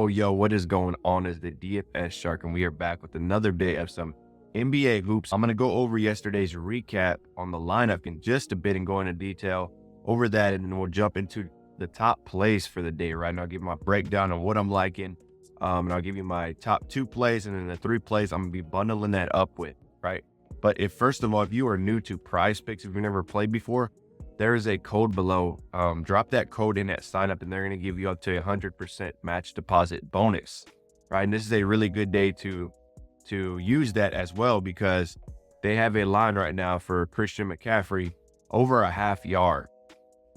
Oh, yo, what is going on? Is the DFS Shark, and we are back with another day of some NBA hoops. I'm going to go over yesterday's recap on the lineup in just a bit and go into detail over that, and then we'll jump into the top plays for the day, right? And I'll give my breakdown on what I'm liking, and I'll give you my top 2 plays, and then the 3 plays I'm going to be bundling that up with, right? But first of all, if you are new to PrizePicks, if you've never played before, there is a code below. Drop that code in at sign up and they're going to give you up to 100% match deposit bonus, right? And this is a really good day to use that as well, because they have a line right now for Christian McCaffrey over a half yard,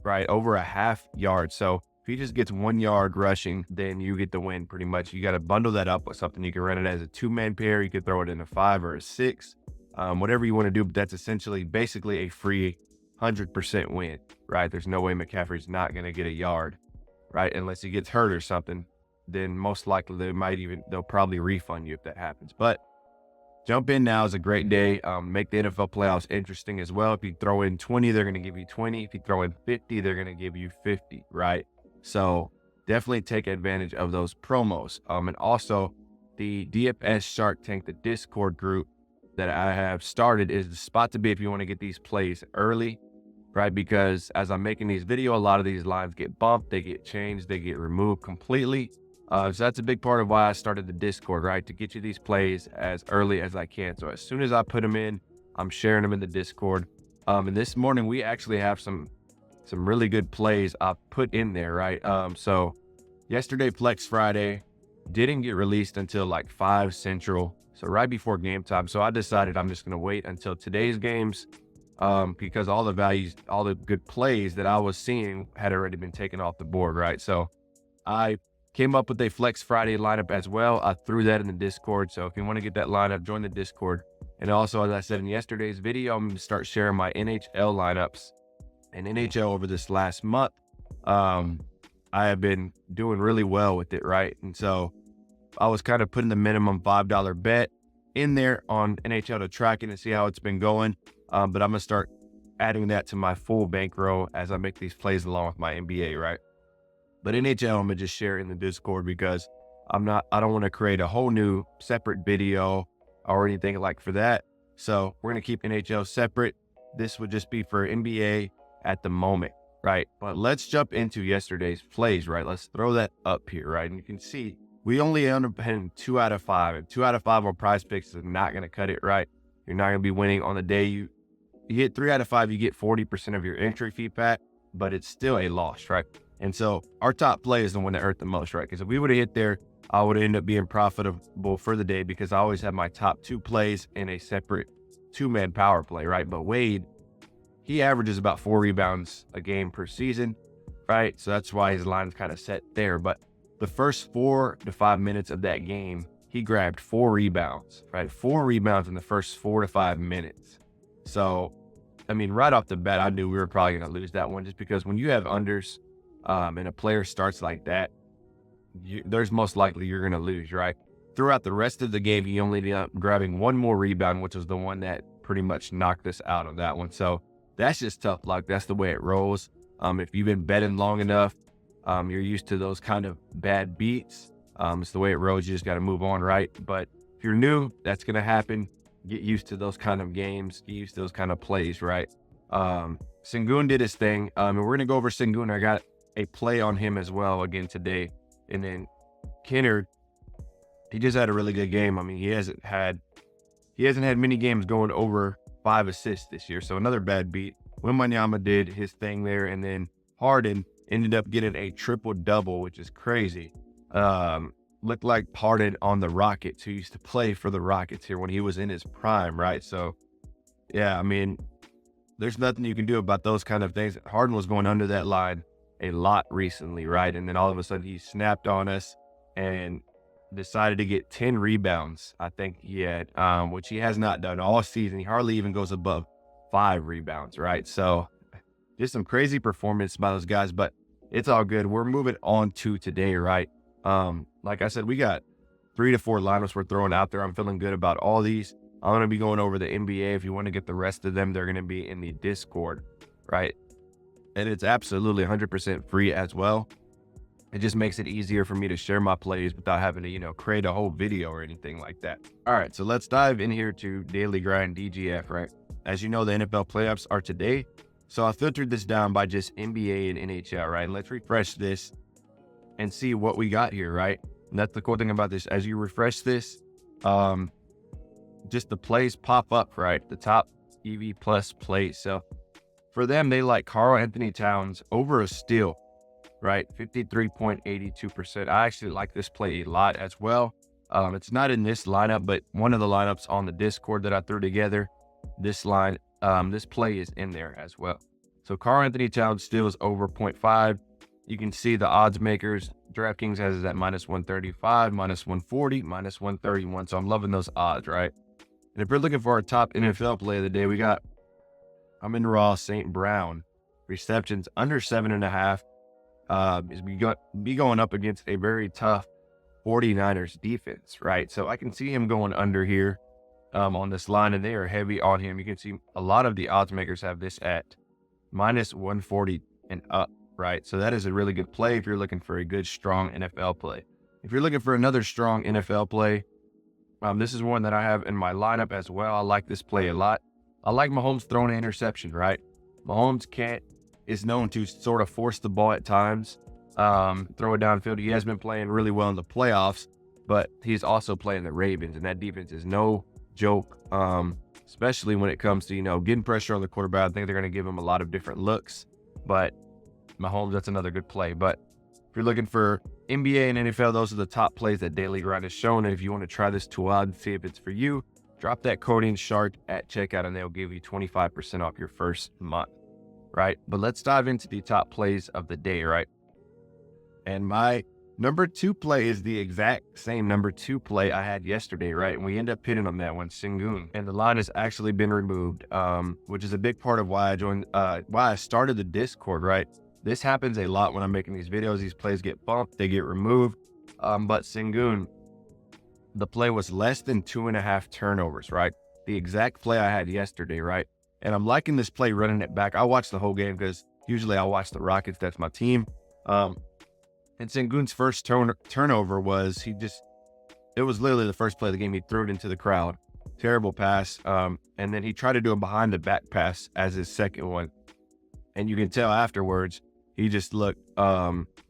right? Over a half yard. So if he just gets 1 yard rushing, then you get the win pretty much. You got to bundle that up with something. You can run it as a 2-man pair. You could throw it in a 5 or a 6, whatever you want to do. But that's essentially basically a free 100% win, right? There's no way McCaffrey's not going to get a yard, right? Unless he gets hurt or something, then most likely they'll probably refund you if that happens. But jump in now is a great day. Make the NFL playoffs interesting as well. If you throw in 20, they're going to give you 20. If you throw in 50, they're going to give you 50, right? So definitely take advantage of those promos. And also the DFS Shark Tank, the Discord group that I have started, is the spot to be if you want to get these plays early, right? Because as I'm making these videos, a lot of these lines get bumped, they get changed, they get removed completely. So that's a big part of why I started the Discord, right? To get you these plays as early as I can. So as soon as I put them in, I'm sharing them in the Discord. And this morning we actually have some really good plays I put in there, right? So yesterday, Flex Friday didn't get released until like 5 Central. So right before game time. So I decided I'm just going to wait until today's games, because all the good plays that I was seeing had already been taken off the board, right? So I came up with a Flex Friday lineup as well. I threw that in the Discord. So if you want to get that lineup, join the Discord. And also, as I said in yesterday's video, I'm going to start sharing my NHL lineups. And NHL over this last month, I have been doing really well with it, right? And so I was kind of putting the minimum $5 bet in there on NHL to track it and see how it's been going. But I'm going to start adding that to my full bankroll as I make these plays along with my NBA, right? But NHL, I'm going to just share it in the Discord, because I don't want to create a whole new separate video or anything like for that. So we're going to keep NHL separate. This would just be for NBA at the moment, right? But let's jump into yesterday's plays, right? Let's throw that up here, right? And you can see we only end up hitting 2 out of 5, and 2 out of 5 on PrizePicks is not going to cut it, right? You're not going to be winning on the day. You hit 3 out of 5, you get 40% of your entry fee back, but it's still a loss, right? And so our top play is the one that hurt the most, right? Because if we would have hit there, I would end up being profitable for the day, because I always have my top 2 plays in a separate 2-man power play, right? But Wade, he averages about 4 rebounds a game per season, right? So that's why his line's kind of set there. But the first 4 to 5 minutes of that game, he grabbed 4 rebounds, right? 4 rebounds in the first 4 to 5 minutes. So, I mean, right off the bat, I knew we were probably going to lose that one, just because when you have unders and a player starts like that, there's most likely you're going to lose, right? Throughout the rest of the game, he only ended up grabbing 1 more rebound, which was the one that pretty much knocked us out on that one. So that's just tough luck. That's the way it rolls. If you've been betting long enough, you're used to those kind of bad beats. It's the way it rolls. You just got to move on, right? But if you're new, that's going to happen. Get used to those kind of games. Get used to those kind of plays, right? Sengun did his thing. And we're going to go over Sengun. I got a play on him as well again today. And then Kennard, he just had a really good game. I mean, he hasn't had many games going over 5 assists this year. So another bad beat. Wembanyama did his thing there. And then Harden ended up getting a triple-double, which is crazy. Looked like Harden on the Rockets, who used to play for the Rockets here when he was in his prime, right? So, yeah, I mean, there's nothing you can do about those kind of things. Harden was going under that line a lot recently, right? And then all of a sudden he snapped on us and decided to get 10 rebounds, I think he had, which he has not done all season. He hardly even goes above 5 rebounds, right? So just some crazy performance by those guys, but it's all good. We're moving on to today, right? Like I said, we got 3 to 4 lineups we're throwing out there. I'm feeling good about all these. I'm going to be going over the NBA. If you want to get the rest of them, they're going to be in the Discord, right? And it's absolutely 100% free as well. It just makes it easier for me to share my plays without having to, create a whole video or anything like that. All right, so let's dive in here to Daily Grind DGF, right? As you know, the NFL playoffs are today. So I filtered this down by just NBA and NHL, right? And let's refresh this and see what we got here, right? And that's the cool thing about this. As you refresh this, just the plays pop up, right? The top EV plus plays. So for them, they like Karl Anthony Towns over a steal, right? 53.82%. I actually like this play a lot as well. It's not in this lineup, but one of the lineups on the Discord that I threw together, this play is in there as well. So Karl Anthony Towns steals over 0.5. You can see the odds makers. DraftKings has it at -135, -140, -131. So I'm loving those odds, right? And if you're looking for our top NFL play of the day, we got Amon-Ra St. Brown. Receptions under 7.5. Is be going up against a very tough 49ers defense, right? So I can see him going under here on this line, and they are heavy on him. You can see a lot of the odds makers have this at -140 and up, right? So that is a really good play if you're looking for a good, strong NFL play. If you're looking for another strong NFL play, this is one that I have in my lineup as well. I like this play a lot. I like Mahomes throwing an interception, right? Mahomes is known to sort of force the ball at times, throw it downfield. He has been playing really well in the playoffs, but he's also playing the Ravens, and that defense is no joke, especially when it comes to, getting pressure on the quarterback. I think they're going to give him a lot of different looks, but Mahomes, that's another good play. But if you're looking for NBA and NFL, those are the top plays that Daily Grind has shown. And if you want to try this tool out and see if it's for you, drop that code in SHARK at checkout, and they'll give you 25% off your first month, right? But let's dive into the top plays of the day, right? And my number 2 play is the exact same number 2 play I had yesterday, right? And we end up hitting on that one, Sengun. And the line has actually been removed, which is a big part of why I started the Discord, right? This happens a lot when I'm making these videos. These plays get bumped, they get removed. But Sengun, the play was less than 2.5 turnovers, right? The exact play I had yesterday, right? And I'm liking this play running it back. I watched the whole game because usually I watch the Rockets. That's my team. And Sengun's first turnover was, it was literally the first play of the game. He threw it into the crowd. Terrible pass. And then he tried to do a behind the back pass as his second one. And you can tell afterwards, he just looked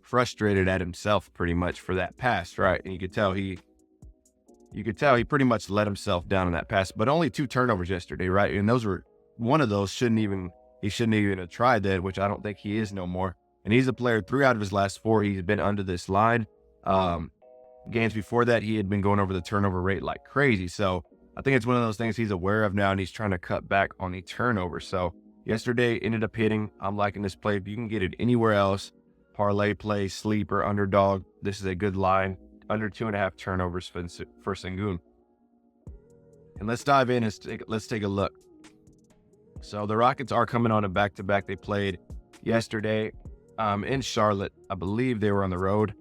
frustrated at himself pretty much for that pass, right? And you could tell he pretty much let himself down on that pass. But only 2 turnovers yesterday, right? And one of those he shouldn't even have tried that, which I don't think he is no more. And he's a player, 3 out of his last 4, he's been under this line. Games before that, he had been going over the turnover rate like crazy. So I think it's one of those things he's aware of now, and he's trying to cut back on the turnover. So yesterday ended up hitting. I'm liking this play. If you can get it anywhere else, parlay play, sleeper, underdog, this is a good line. Under 2.5 turnovers for Sengun. And let's dive in and let's take a look. So the Rockets are coming on a back-to-back. They played yesterday in Charlotte. I believe they were on the road.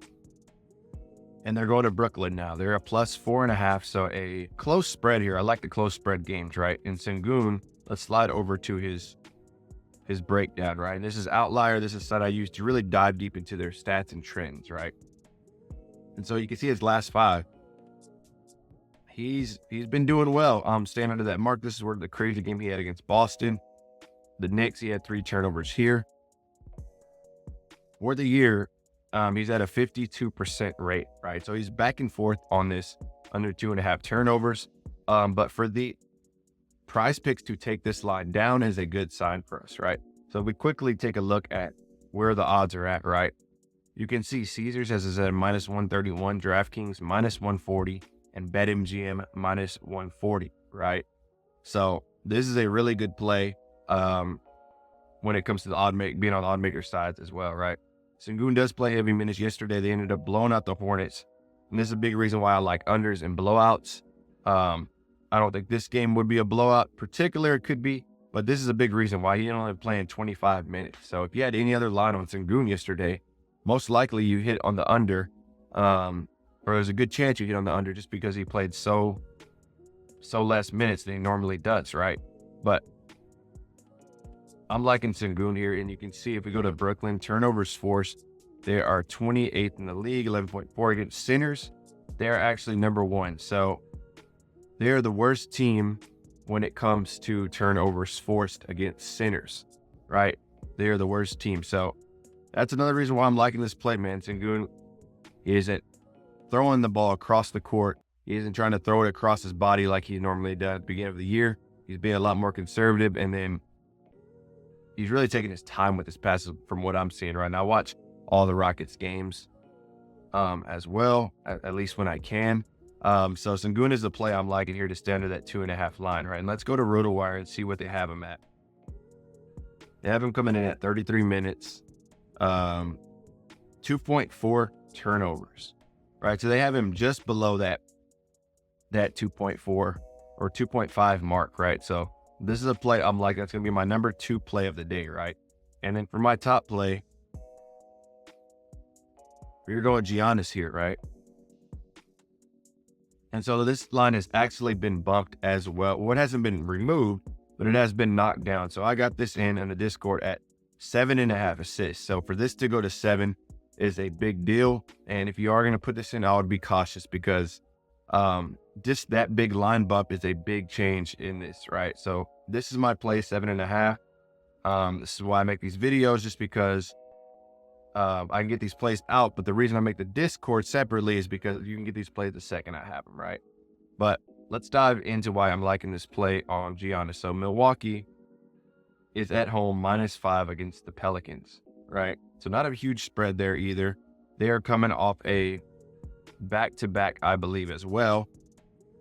And they're going to Brooklyn now. They're a +4.5, so a close spread here. I like the close spread games, right? And Sengun, let's slide over to his breakdown, right? And this is Outlier. This is site I use to really dive deep into their stats and trends, right? And so you can see his last 5. He's been doing well. Staying under that mark. This is where the crazy game he had against Boston. The Knicks, he had 3 turnovers here. For the year, he's at a 52% rate, right? So he's back and forth on this under 2.5 turnovers. But for the PrizePicks to take this line down is a good sign for us, right? So we quickly take a look at where the odds are at, right? You can see Caesars has us at -131, DraftKings -140, and BetMGM -140, right? So this is a really good play when it comes to being on the odd maker sides as well, right? Sengun does play heavy minutes. Yesterday, they ended up blowing out the Hornets. And this is a big reason why I like unders and blowouts. I don't think this game would be a blowout. Particular, it could be. But this is a big reason why he only playing 25 minutes. So if you had any other line on Sengun yesterday, most likely you hit on the under. Or there's a good chance you hit on the under just because he played so less minutes than he normally does, right? But I'm liking Sengun here, and you can see if we go to Brooklyn, turnovers forced They are 28th in the league, 11.4 against centers. They're actually number 1. So they're the worst team when it comes to turnovers forced against centers, right? They're the worst team. So that's another reason why I'm liking this play, man. Sengun isn't throwing the ball across the court. He isn't trying to throw it across his body like he normally does at the beginning of the year. He's being a lot more conservative, and then he's really taking his time with his passes from what I'm seeing right now. I watch all the Rockets games as well, at least when I can. So Sengun is the play I'm liking here to stay under that 2.5 line, right? And let's go to RotoWire and see what they have him at. They have him coming in at 33 minutes, 2.4 turnovers, right? So they have him just below that 2.4 or 2.5 mark, right? So this is a play I'm like, that's going to be my number 2 play of the day, right? And then for my top play, we're going Giannis here, right? And so this line has actually been bumped as well. Well, it hasn't been removed, but it has been knocked down. So I got this in the Discord at 7.5 assists. So for this to go to 7 is a big deal. And if you are going to put this in, I would be cautious because just that big line bump is a big change in this, right? So this is my play, 7.5. This is why I make these videos, just because I can get these plays out. But the reason I make the Discord separately is because you can get these plays the second I have them, right? But let's dive into why I'm liking this play on Giannis. So Milwaukee is at home -5 against the Pelicans, right? So not a huge spread there either. They are coming off a back-to-back, I believe, as well.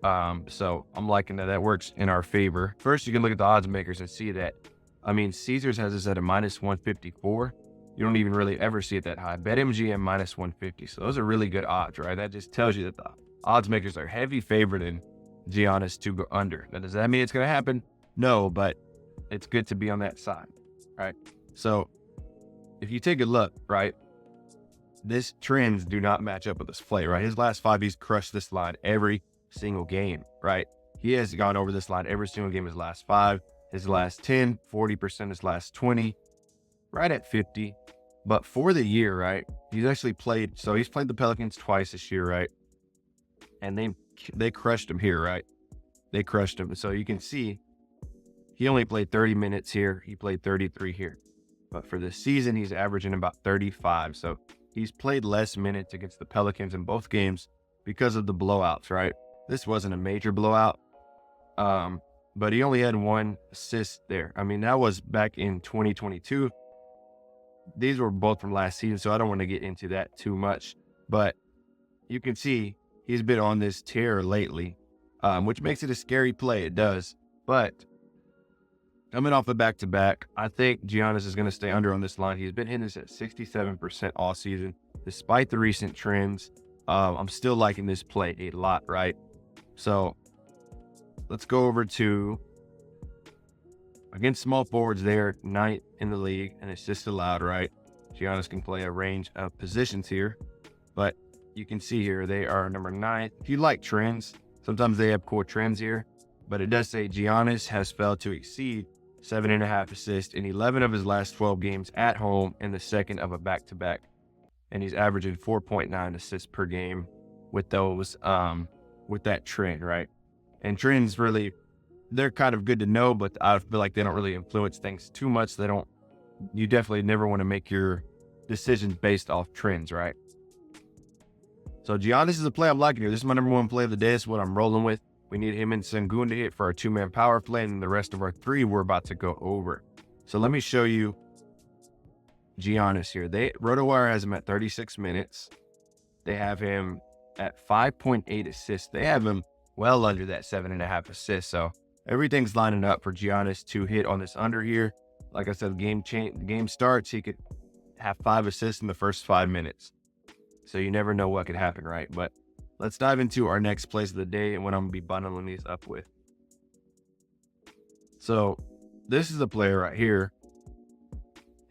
So I'm liking that. That works in our favor. First, you can look at the odds makers and see that. I mean, Caesars has this at a -154. You don't even really ever see it that high. BetMGM -150. So those are really good odds, right? That just tells you that the odds makers are heavy favored in Giannis to go under. Now, does that mean it's going to happen? No, but it's good to be on that side, right? So if you take a look, right, this trends do not match up with this play, right? His last 5, he's crushed this line every single game, right? He has gone over this line every single game his last 5, his last 10, 40%, his last 20, right at 50. But for the year, right, he's actually played, so he's played the Pelicans twice this year, right? And they crushed him here, right? They crushed him. So you can see he only played 30 minutes here. He played 33 here. But for the season, he's averaging about 35. So he's played less minutes against the Pelicans in both games because of the blowouts, right? This wasn't a major blowout, but he only had 1 assist there. I mean, that was back in 2022. These were both from last season, so I don't want to get into that too much. But you can see he's been on this tear lately, which makes it a scary play. It does. But coming off a back-to-back, I think Giannis is going to stay under on this line. He's been hitting this at 67% all season. Despite the recent trends, I'm still liking this play a lot, right? So let's go over to, against small forwards, they're 9th in the league, and it's just allowed, right? Giannis can play a range of positions here, but you can see here they are number 9. If you like trends, sometimes they have cool trends here, but it does say Giannis has failed to exceed 7.5 assists in 11 of his last 12 games at home in the second of a back-to-back, and he's averaging 4.9 assists per game with those, with that trend, right? And trends really, they're kind of good to know, but I feel like they don't really influence things too much. You definitely never want to make your decisions based off trends, right? So Giannis is a play I'm liking here. This is my number 1 play of the day. This is what I'm rolling with. We need him and Sengun to hit for our 2-man power play, and the rest of our 3 we're about to go over. So let me show you Giannis here. RotoWire has him at 36 minutes. They have him at 5.8 assists. They have him well under that 7.5 assists. So everything's lining up for Giannis to hit on this under here. Like I said, the game starts, he could have 5 assists in the first 5 minutes. So you never know what could happen, right? But let's dive into our next plays of the day and what I'm going to be bundling these up with. So this is a player right here.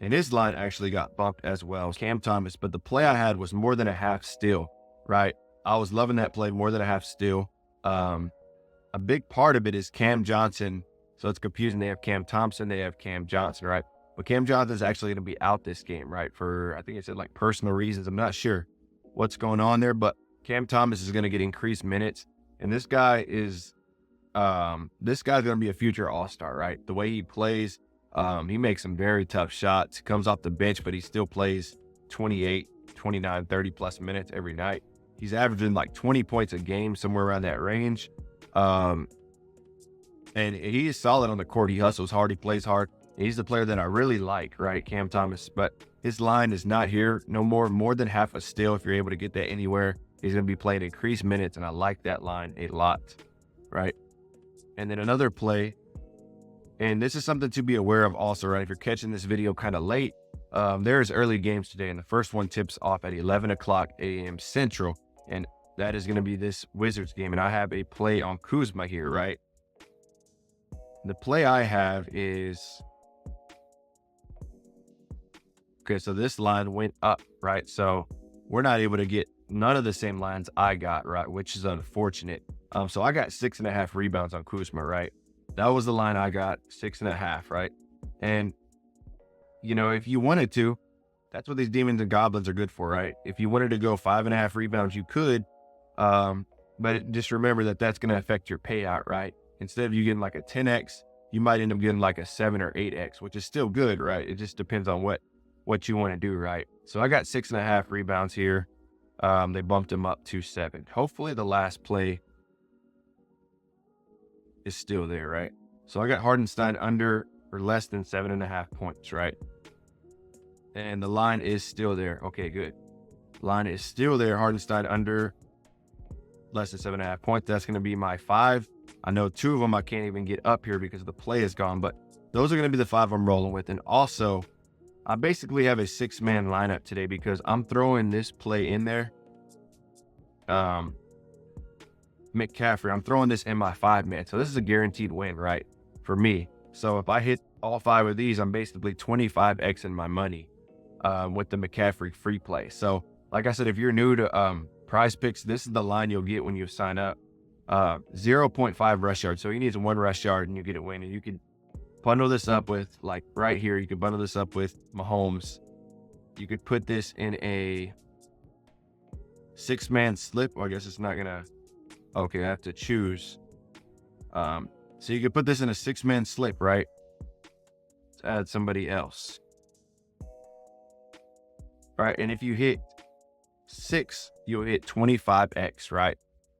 And his line actually got bumped as well, Cam Thomas. But the play I had was more than a half steal, right? I was loving that play, more than a half steal. A big part of it is Cam Johnson. So it's confusing. They have Cam Thompson, they have Cam Johnson, right? But Cam Johnson's actually going to be out this game, right? For, I think it said like personal reasons. I'm not sure what's going on there, but Cam Thomas is going to get increased minutes. And this guy is, this guy's going to be a future all-star, right? The way he plays, he makes some very tough shots. He comes off the bench, but he still plays 28, 29, 30 plus minutes every night. He's averaging like 20 points a game, somewhere around that range. And he is solid on the court. He hustles hard. He plays hard. He's the player that I really like, right? Cam Thomas. But his line is not here no more than half a steal. If you're able to get that anywhere, he's going to be playing increased minutes. And I like that line a lot, right? And then another play, and this is something to be aware of also, right? If you're catching this video kind of late, there's early games today. And the first one tips off at 11 o'clock a.m. Central. And that is going to be this Wizards game. And I have a play on Kuzma here, right? The play I have is, okay, so this line went up, right? So we're not able to get none of the same lines I got, right? Which is unfortunate. So I got 6.5 rebounds on Kuzma, right? That was the line I got, 6.5, right? And, you know, if you wanted to, that's what these demons and goblins are good for, right? If you wanted to go 5.5 rebounds, you could. But just remember that that's going to affect your payout, right? Instead of you getting like a 10x, you might end up getting like a 7 or 8x, which is still good, right? It just depends on what you want to do, right? So I got 6.5 rebounds here. They bumped him up to 7. Hopefully the last play is still there, right? So I got Hardenstein under or less than 7.5 points, right? And the line is still there. Okay, good. Line is still there. Hardenstein under less than 7.5 points. That's going to be my 5. I know 2 of them I can't even get up here because the play is gone, but those are going to be the 5 I'm rolling with. And also, I basically have a 6-man lineup today because I'm throwing this play in there. McCaffrey, I'm throwing this in my 5-man. So this is a guaranteed win, right? For me. So if I hit all 5 of these, I'm basically 25x in my money with the McCaffrey free play. So like I said, if you're new to PrizePicks, this is the line you'll get when you sign up. 0.5 rush yard. So he needs 1 rush yard and you get a win. And you could bundle this up with, like right here, you could bundle this up with Mahomes. You could put this in a 6-man slip. Or I guess it's not gonna, okay, I have to choose. So you could put this in a 6-man slip, right? Let's add somebody else. Right, and if you hit 6, you'll hit 25x, right?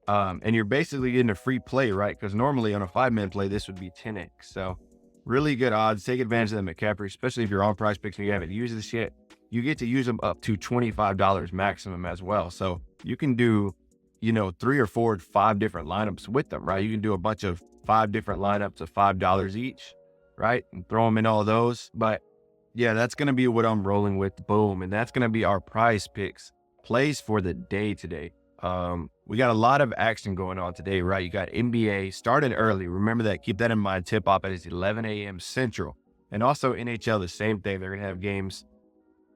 And you're basically getting a free play, right? Because normally on a 5-man play, this would be 10x. So really good odds. Take advantage of the McCaffrey, especially if you're on PrizePicks and you haven't used this yet. You get to use them up to $25 maximum as well. So you can do, you know, 3 or 4, 5 different lineups with them, right? You can do a bunch of 5 different lineups of $5 each, right? And throw them in all those. But yeah, that's going to be what I'm rolling with. Boom. And that's going to be our PrizePicks plays for the day today. We got a lot of action going on today, right? You got NBA starting early. Remember that. Keep that in mind. Tip off at 11 a.m. Central. And also NHL, the same thing. They're going to have games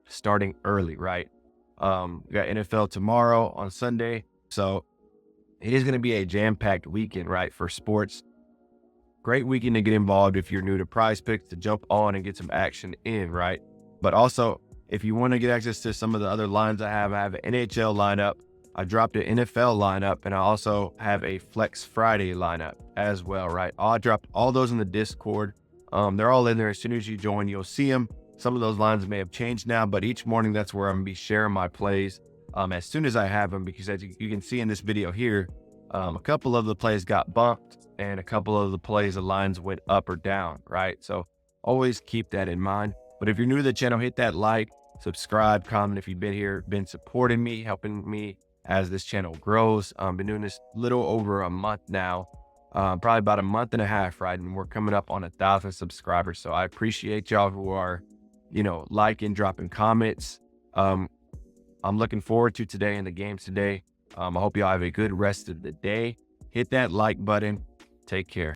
starting early, right? We got NFL tomorrow on Sunday. So it is going to be a jam-packed weekend, right, for sports. Great weekend to get involved if you're new to PrizePicks, to jump on and get some action in, right? But also, if you want to get access to some of the other lines I have an NHL lineup. I dropped an NFL lineup, and I also have a Flex Friday lineup as well, right? I dropped all those in the Discord. They're all in there. As soon as you join, you'll see them. Some of those lines may have changed now, but each morning, that's where I'm going to be sharing my plays as soon as I have them, because as you can see in this video here, a couple of the plays got bumped, and a couple of the plays, the lines went up or down, right? So always keep that in mind. But if you're new to the channel, hit that like, subscribe, comment if you've been here, been supporting me, helping me as this channel grows. Been doing this little over a month now, probably about a month and a half, right? And we're coming up on 1,000 subscribers. So I appreciate y'all who are, you know, liking, dropping comments. I'm looking forward to today and the games today. I hope y'all have a good rest of the day. Hit that like button. Take care.